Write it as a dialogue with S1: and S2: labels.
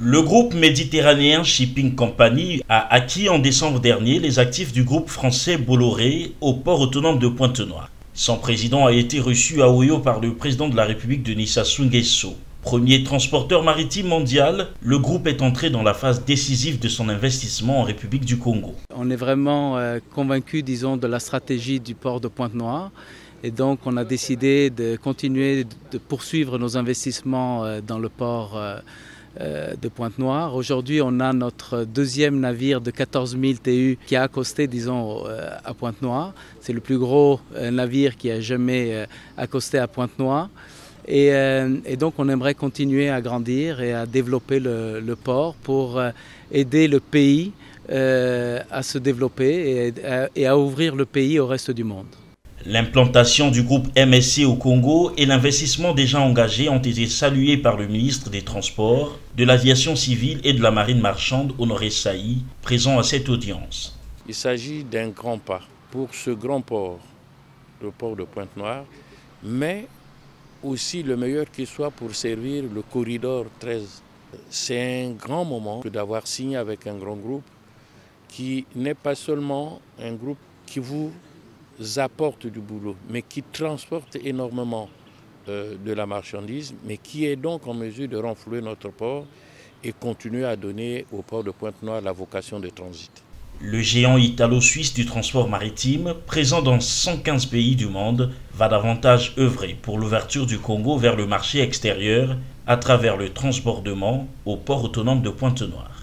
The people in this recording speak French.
S1: Le groupe méditerranéen Shipping Company a acquis en décembre dernier les actifs du groupe français Bolloré au port autonome de Pointe-Noire. Son président a été reçu à Oyo par le président de la République Denis Sassou Nguesso. Premier transporteur maritime mondial, le groupe est entré dans la phase décisive de son investissement en République du Congo.
S2: On est vraiment convaincu, disons, de la stratégie du port de Pointe-Noire. Et donc on a décidé de continuer de poursuivre nos investissements dans le port de Pointe-Noire. Aujourd'hui, on a notre deuxième navire de 14 000 TEU qui a accosté, disons, à Pointe-Noire. C'est le plus gros navire qui a jamais accosté à Pointe-Noire. Et donc on aimerait continuer à grandir et à développer le port pour aider le pays à se développer et à ouvrir le pays au reste du monde.
S1: L'implantation du groupe MSC au Congo et l'investissement déjà engagé ont été salués par le ministre des Transports, de l'Aviation civile et de la Marine marchande, Honoré Saï, présent à cette audience.
S3: Il s'agit d'un grand pas pour ce grand port, le port de Pointe-Noire, mais aussi le meilleur qui soit pour servir le corridor 13. C'est un grand moment d'avoir signé avec un grand groupe qui n'est pas seulement un groupe qui vous apporte du boulot, mais qui transporte énormément de la marchandise, mais qui est donc en mesure de renflouer notre port et continuer à donner au port de Pointe-Noire la vocation de transit.
S1: Le géant italo-suisse du transport maritime, présent dans 115 pays du monde, va davantage œuvrer pour l'ouverture du Congo vers le marché extérieur à travers le transbordement au port autonome de Pointe-Noire.